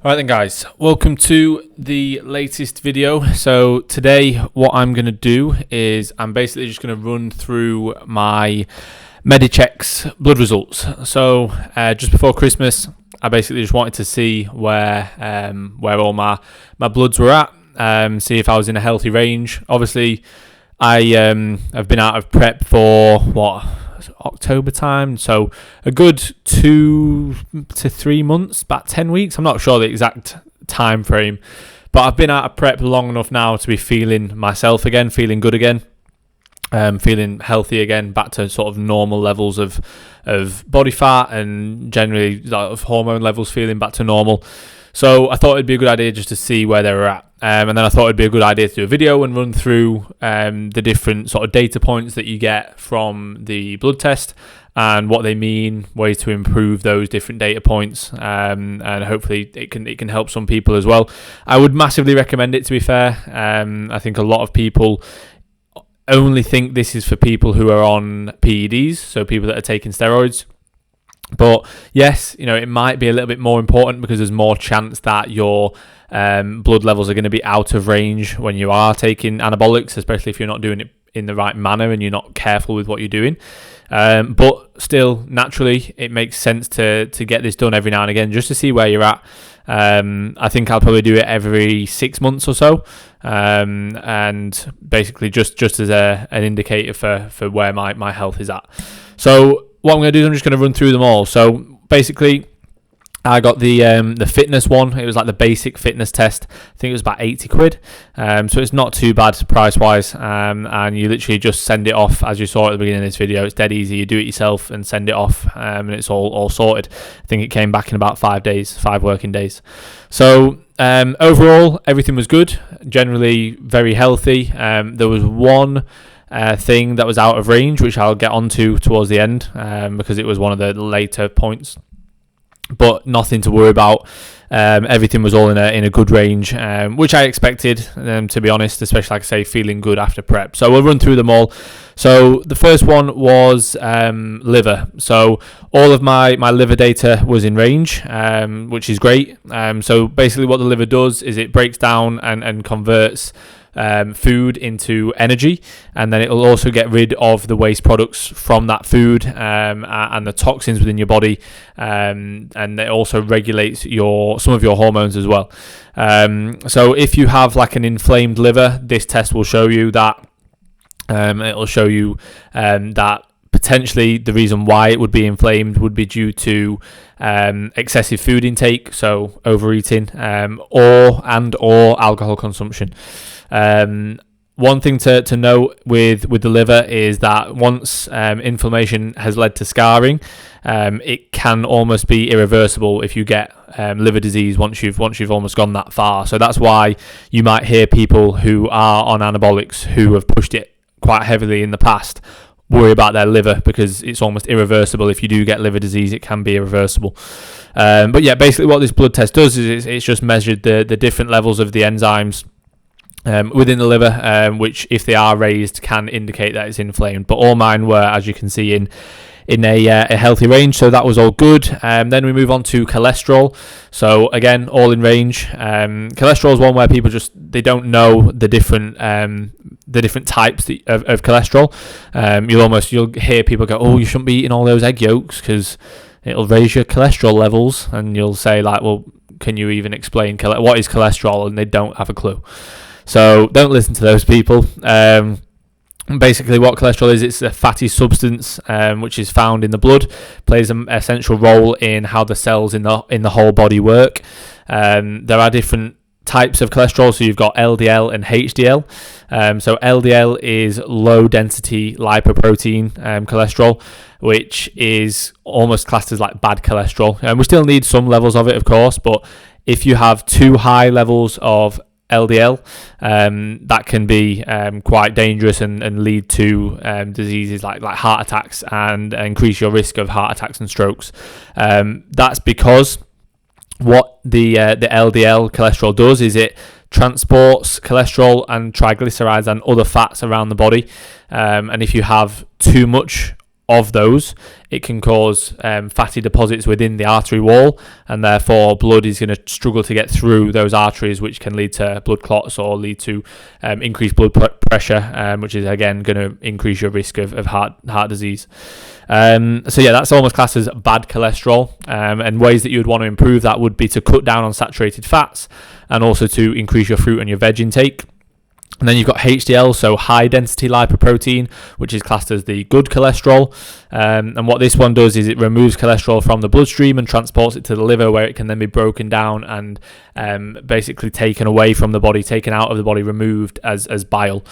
Alright then guys, welcome to the latest video. So today what I'm going to do is I'm basically just going to run through my Medicheck's blood results. So just before Christmas I basically just wanted to see where all my bloods were at, see if I was in a healthy range. Obviously I've been out of prep for October time, so a good 2 to 3 months, about 10 weeks. I'm not sure the exact time frame, but I've been out of prep long enough now to be feeling myself again, feeling good again, feeling healthy again, back to sort of normal levels of body fat and generally of hormone levels, feeling back to normal. So I thought it'd be a good idea just to see where they were at. And then I thought it'd be a good idea to do a video and run through the different sort of data points that you get from the blood test and what they mean, ways to improve those different data points, and hopefully it can help some people as well. I would massively recommend it, to be fair. I think a lot of people only think this is for people who are on PEDs, so people that are taking steroids. But yes, it might be a little bit more important because there's more chance that your blood levels are going to be out of range when you are taking anabolics, especially if you're not doing it in the right manner and you're not careful with what you're doing. But still, naturally, it makes sense to get this done every now and again just to see where you're at. I think I'll probably do it every 6 months or so, and basically just as an indicator for where my health is at. So what I'm going to do is I'm just going to run through them all. So basically, I got the fitness one. It was like the basic fitness test. I think it was about 80 quid. So it's not too bad price wise. And you literally just send it off, as you saw at the beginning of this video. It's dead easy. You do it yourself and send it off, and it's all sorted. I think it came back in about 5 working days. So overall, everything was good. Generally very healthy. There was one thing that was out of range, which I'll get onto towards the end, because it was one of the later points. But nothing to worry about. Everything was all in a good range, which I expected, to be honest, especially, like I say, feeling good after prep. So we'll run through them all. So the first one was liver. So all of my liver data was in range, which is great. So basically what the liver does is it breaks down and converts food into energy, and then it will also get rid of the waste products from that food, and the toxins within your body, and it also regulates some of your hormones as well. So if you have like an inflamed liver, this test will show you that. It'll show you that potentially the reason why it would be inflamed would be due to excessive food intake, so overeating, or alcohol consumption. One thing to note with the liver is that once inflammation has led to scarring, it can almost be irreversible if you get liver disease once you've almost gone that far. So that's why you might hear people who are on anabolics who have pushed it quite heavily in the past worry about their liver, because it's almost irreversible. If you do get liver disease, it can be irreversible. But yeah, basically what this blood test does is it's just measured the different levels of the enzymes within the liver, which if they are raised can indicate that it's inflamed. But all mine were, as you can see, in a healthy range, so that was all good. Then we move on to cholesterol. So again, all in range. Cholesterol is one where people they don't know the different types of cholesterol. You'll hear people go, "Oh, you shouldn't be eating all those egg yolks because it'll raise your cholesterol levels," and you'll say like, "Well, can you even explain what is cholesterol?" And they don't have a clue. So don't listen to those people. Basically what cholesterol is, it's a fatty substance which is found in the blood, plays an essential role in how the cells in the whole body work. There are different types of cholesterol, so you've got LDL and HDL. So LDL is low density lipoprotein cholesterol, which is almost classed as like bad cholesterol, and we still need some levels of it, of course, but if you have too high levels of LDL, that can be quite dangerous and lead to diseases like heart attacks, and increase your risk of heart attacks and strokes. That's because what the LDL cholesterol does is it transports cholesterol and triglycerides and other fats around the body, and if you have too much of those, it can cause fatty deposits within the artery wall, and therefore blood is going to struggle to get through those arteries, which can lead to blood clots or lead to increased blood pressure, which is again going to increase your risk of heart disease. So yeah, that's almost classed as bad cholesterol, and ways that you would want to improve that would be to cut down on saturated fats and also to increase your fruit and your veg intake. And then you've got HDL, so high density lipoprotein, which is classed as the good cholesterol. And what this one does is it removes cholesterol from the bloodstream and transports it to the liver, where it can then be broken down and basically taken away from the body, taken out of the body, removed as bile.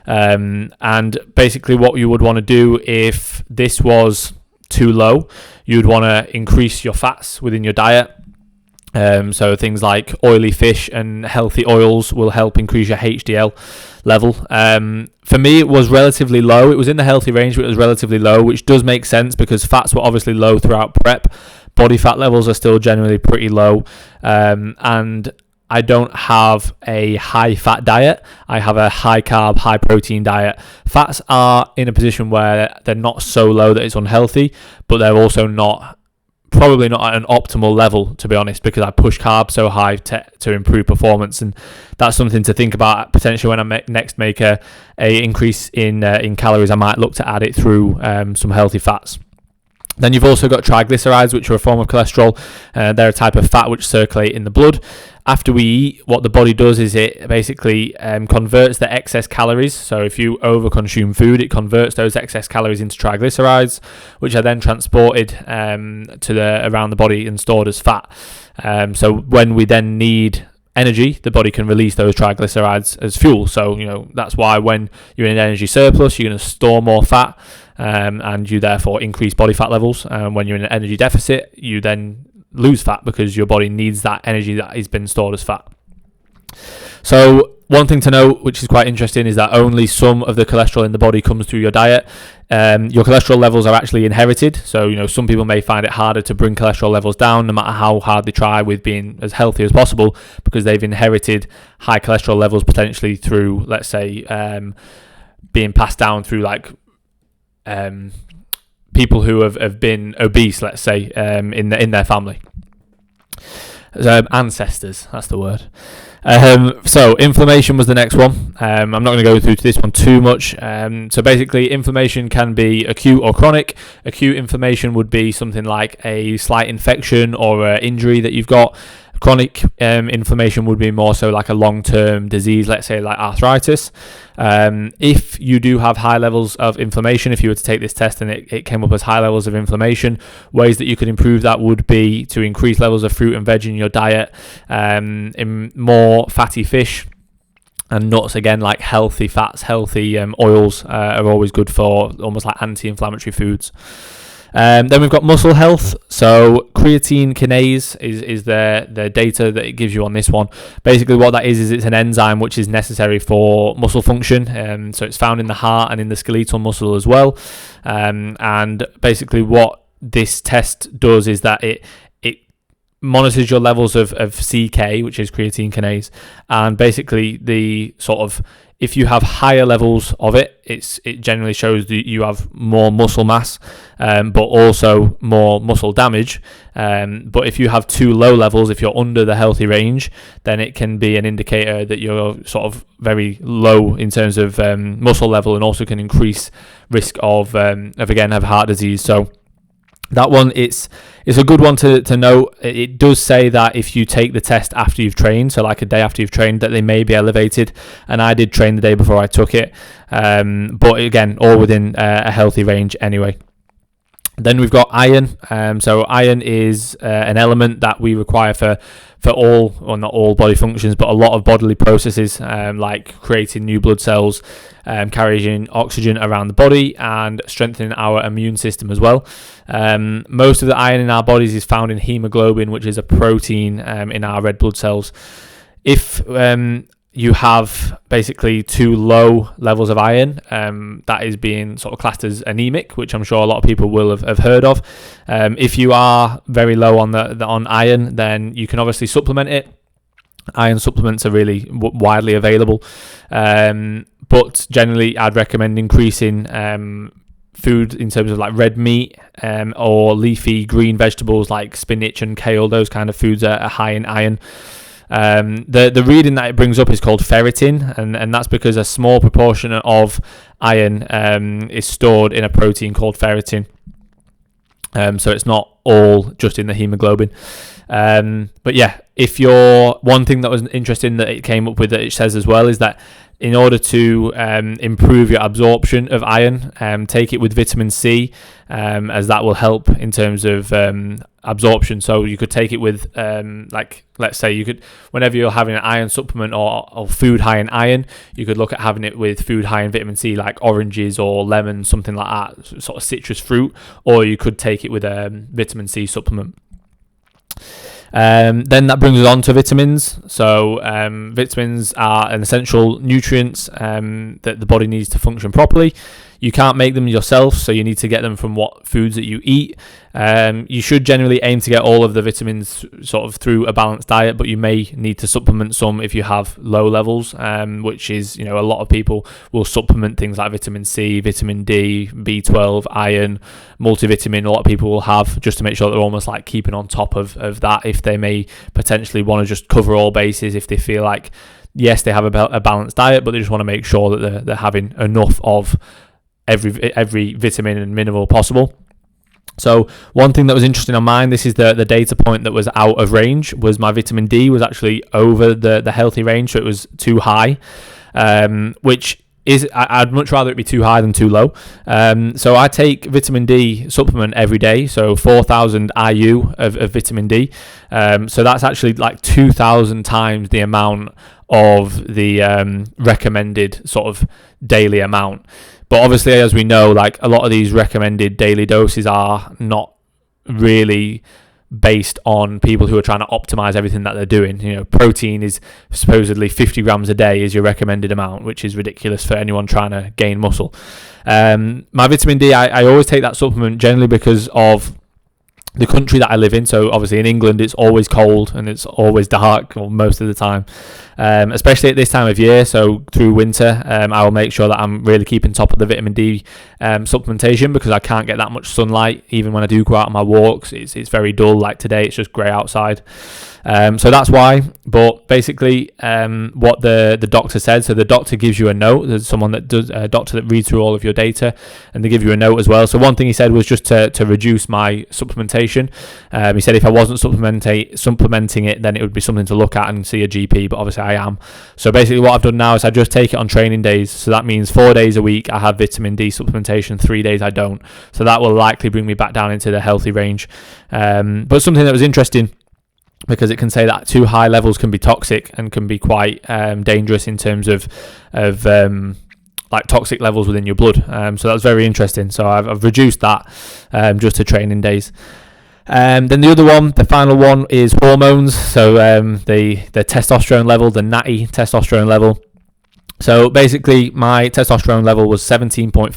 And basically what you would want to do if this was too low, you'd want to increase your fats within your diet. So things like oily fish and healthy oils will help increase your HDL level. For me, it was relatively low. It was in the healthy range, but it was relatively low, which does make sense because fats were obviously low throughout prep. Body fat levels are still generally pretty low. And I don't have a high fat diet. I have a high carb, high protein diet. Fats are in a position where they're not so low that it's unhealthy, but they're also probably not at an optimal level, to be honest, because I push carbs so high to improve performance, and that's something to think about potentially when I next make a increase in calories. I might look to add it through some healthy fats. Then you've also got triglycerides, which are a form of cholesterol. They're a type of fat which circulate in the blood. After we eat, what the body does is it basically converts the excess calories. So if you overconsume food, it converts those excess calories into triglycerides, which are then transported around the body and stored as fat. So when we then need energy, the body can release those triglycerides as fuel. So that's why when you're in an energy surplus, you're going to store more fat, and you therefore increase body fat levels. When you're in an energy deficit, you then lose fat because your body needs that energy that has been stored as fat. So one thing to note, which is quite interesting, is that only some of the cholesterol in the body comes through your diet. Your cholesterol levels are actually inherited. So, some people may find it harder to bring cholesterol levels down no matter how hard they try with being as healthy as possible, because they've inherited high cholesterol levels potentially through, let's say, being passed down through people who have been obese, let's say, in their family. Ancestors, that's the word. So inflammation was the next one. I'm not going to go through this one too much. So basically, inflammation can be acute or chronic. Acute inflammation would be something like a slight infection or an injury that you've got. Chronic inflammation would be more so like a long-term disease, let's say like arthritis. If you do have high levels of inflammation, if you were to take this test and it came up as high levels of inflammation, ways that you could improve that would be to increase levels of fruit and veg in your diet, in more fatty fish and nuts. Again, like healthy fats, healthy oils are always good for almost like anti-inflammatory foods. Then we've got muscle health. So creatine kinase is the data that it gives you on this one. Basically what that is it's an enzyme which is necessary for muscle function. So it's found in the heart and in the skeletal muscle as well. And basically what this test does is that it monitors your levels of CK, which is creatine kinase, and basically the sort of, if you have higher levels of it, it generally shows that you have more muscle mass, but also more muscle damage. But if you have too low levels, if you're under the healthy range, then it can be an indicator that you're sort of very low in terms of muscle level, and also can increase risk of heart disease. So that one, it's a good one to note. It does say that if you take the test after you've trained, so like a day after you've trained, that they may be elevated. And I did train the day before I took it. But again, all within a healthy range anyway. Then we've got iron. So iron is an element that we require for all, or not all body functions, but a lot of bodily processes, like creating new blood cells, carrying oxygen around the body, and strengthening our immune system as well. Most of the iron in our bodies is found in hemoglobin, which is a protein in our red blood cells. If you have basically too low levels of iron, that is being sort of classed as anemic, which I'm sure a lot of people will have heard of. If you are very low on iron, then you can obviously supplement it. Iron supplements are really widely available, but generally I'd recommend increasing food in terms of like red meat or leafy green vegetables like spinach and kale. Those kind of foods are high in iron. The reading that it brings up is called ferritin, and that's because a small proportion of iron is stored in a protein called ferritin. So it's not all just in the hemoglobin. But yeah, if you're, one thing that was interesting that it came up with that it says as well is that in order to improve your absorption of iron, take it with vitamin C, as that will help in terms of absorption. So you could take it with, like, let's say you could, whenever you're having an iron supplement or food high in iron, you could look at having it with food high in vitamin C, like oranges or lemons, something like that, sort of citrus fruit, or you could take it with a vitamin C supplement. Then that brings us on to vitamins. So vitamins are an essential nutrients that the body needs to function properly. You can't make them yourself, so you need to get them from what foods that you eat. You should generally aim to get all of the vitamins sort of through a balanced diet, but you may need to supplement some if you have low levels, which is, you know, a lot of people will supplement things like vitamin C, vitamin D, B12, iron, multivitamin. A lot of people will have, just to make sure they're almost like keeping on top of that, if they may potentially want to just cover all bases, if they feel like, yes, they have a balanced diet, but they just want to make sure that they're having enough of every vitamin and mineral possible. So one thing that was interesting on mine, this is the data point that was out of range, was my vitamin D was actually over the healthy range, so it was too high, which is, I'd much rather it be too high than too low. So I take vitamin D supplement every day, so 4,000 IU of vitamin D. So that's actually like 2,000 times the amount of the recommended sort of daily amount. But obviously, as we know, like a lot of these recommended daily doses are not really based on people who are trying to optimize everything that they're doing. You know, protein is supposedly 50 grams a day is your recommended amount, which is ridiculous for anyone trying to gain muscle. My vitamin D, I always take that supplement generally because of the country that I live in. So obviously in England it's always cold and it's always dark, or most of the time, especially at this time of year. So through winter, I will make sure that I'm really keeping top of the vitamin D supplementation, because I can't get that much sunlight even when I do go out on my walks. It's very dull, like today it's just grey outside. So that's why. But basically what the doctor said, so the doctor gives you a note. There's someone that does, a doctor that reads through all of your data, and they give you a note as well. So one thing he said was just to reduce my supplementation. He said if I wasn't supplementing it, then it would be something to look at and see a GP, but obviously I am. So basically what I've done now is I just take it on training days. So that means 4 days a week I have vitamin D supplementation, 3 days I don't. So that will likely bring me back down into the healthy range. But something that was interesting, because it can say that too high levels can be toxic and can be quite dangerous in terms of like toxic levels within your blood. So that's very interesting. So I've reduced that just to training days. Then the other one, the final one, is hormones. So the testosterone level, the Natty testosterone level. So basically my testosterone level was 17.4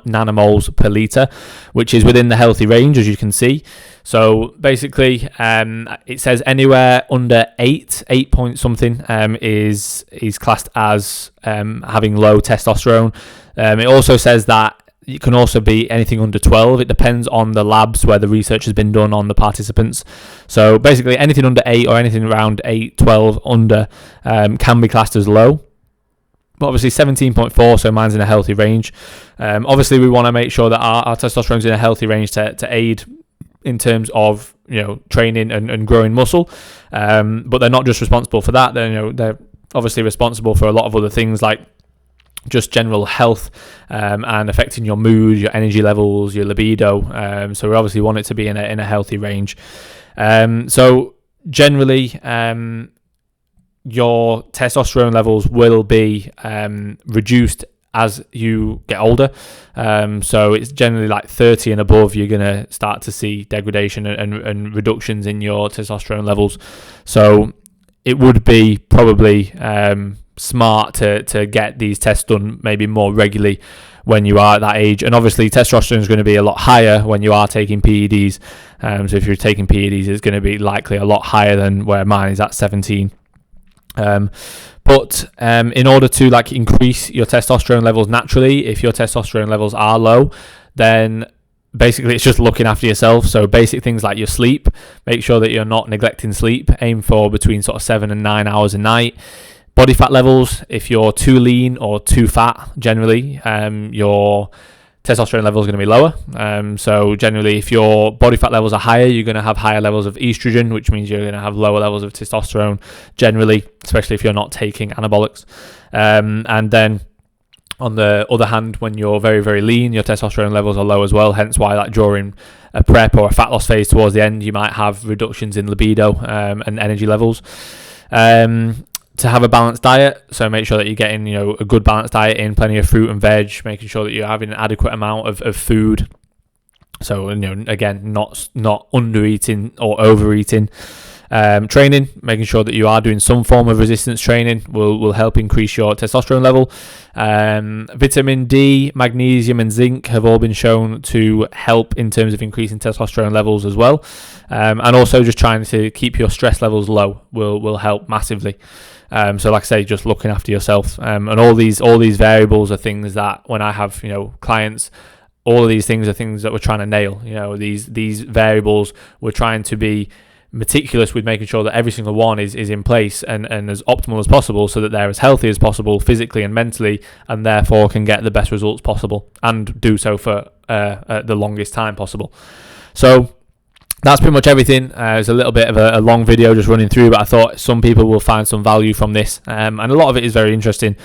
nanomoles per litre, which is within the healthy range, as you can see. So basically it says anywhere under 8 point something is classed as having low testosterone. It also says that it can also be anything under 12. It depends on the labs where the research has been done on the participants. So basically anything under 8 or anything around 8, 12 under can be classed as low. But obviously 17.4, so mine's in a healthy range. Obviously we want to make sure that our testosterone's in a healthy range to aid in terms of, you know, training and growing muscle. But they're not just responsible for that. They're obviously responsible for a lot of other things, like just general health and affecting your mood, your energy levels, your libido. So we obviously want it to be in a healthy range. So generally, your testosterone levels will be reduced as you get older. So it's generally like 30 and above, you're going to start to see degradation and reductions in your testosterone levels. So it would be probably smart to get these tests done maybe more regularly when you are at that age. And obviously testosterone is going to be a lot higher when you are taking PEDs. So if you're taking PEDs, it's going to be likely a lot higher than where mine is at 17. But in order to like increase your testosterone levels naturally, if your testosterone levels are low, then basically it's just looking after yourself. So basic things like your sleep, make sure that you're not neglecting sleep. Aim for between sort of 7 and 9 hours a night. Body fat levels, if you're too lean or too fat, generally your testosterone level is going to be lower. So generally, if your body fat levels are higher, you're going to have higher levels of estrogen, which means you're going to have lower levels of testosterone generally, especially if you're not taking anabolics. And then on the other hand, when you're very, very lean, your testosterone levels are low as well. Hence why, like during a prep or a fat loss phase towards the end, you might have reductions in libido and energy levels. To have a balanced diet, so make sure that you're getting, a good balanced diet in, plenty of fruit and veg, making sure that you're having an adequate amount of food. So, again, not under eating or overeating. Training, making sure that you are doing some form of resistance training will help increase your testosterone level. Vitamin D, magnesium and zinc have all been shown to help in terms of increasing testosterone levels as well. And also just trying to keep your stress levels low will help massively. So like I say, just looking after yourself. And all these variables are things that when I have, clients, all of these things are things that we're trying to nail. These variables, we're trying to be meticulous with making sure that every single one is in place and as optimal as possible, so that they're as healthy as possible physically and mentally, and therefore can get the best results possible and do so for the longest time possible. So that's pretty much everything. It's a little bit of a long video just running through, but I thought some people will find some value from this, and a lot of it is very interesting.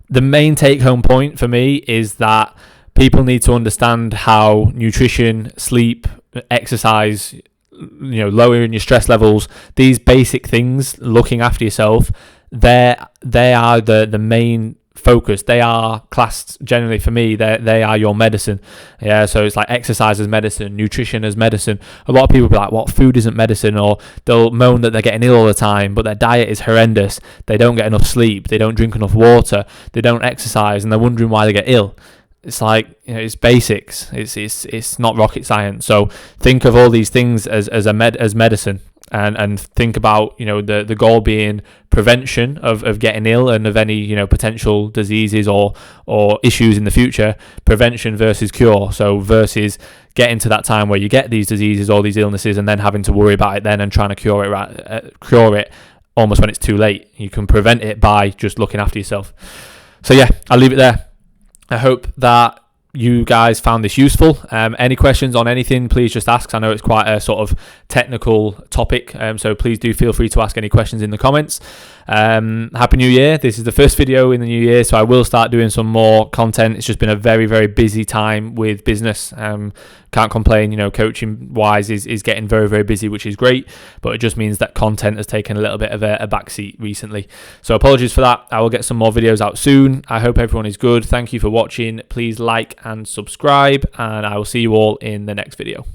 The main take-home point for me is that people need to understand how nutrition, sleep, exercise, lowering your stress levels, these basic things, looking after yourself, they are the main focus. They are classed generally, for me, they are your medicine. So it's like exercise as medicine, nutrition as medicine. A lot of people be like, what, food isn't medicine? Or they'll moan that they're getting ill all the time, but their diet is horrendous. They don't get enough sleep, they don't drink enough water, they don't exercise, and they're wondering why they get ill. It's like, it's basics. It's not rocket science. So think of all these things as medicine, and think about, the goal being prevention of getting ill and of any, potential diseases or issues in the future. Prevention versus cure. So versus getting to that time where you get these diseases or these illnesses and then having to worry about it then and trying to cure it almost when it's too late. You can prevent it by just looking after yourself. So yeah, I'll leave it there. I hope that you guys found this useful. Any questions on anything, please just ask. I know it's quite a sort of technical topic, so please do feel free to ask any questions in the comments. Happy New Year. This is the first video in the new year, so I will start doing some more content. It's just been a very, very busy time with business. Can't complain, coaching wise is getting very, very busy, which is great, but it just means that content has taken a little bit of a backseat recently. So apologies for that. I will get some more videos out soon. I hope everyone is good. Thank you for watching. Please like and subscribe, and I will see you all in the next video.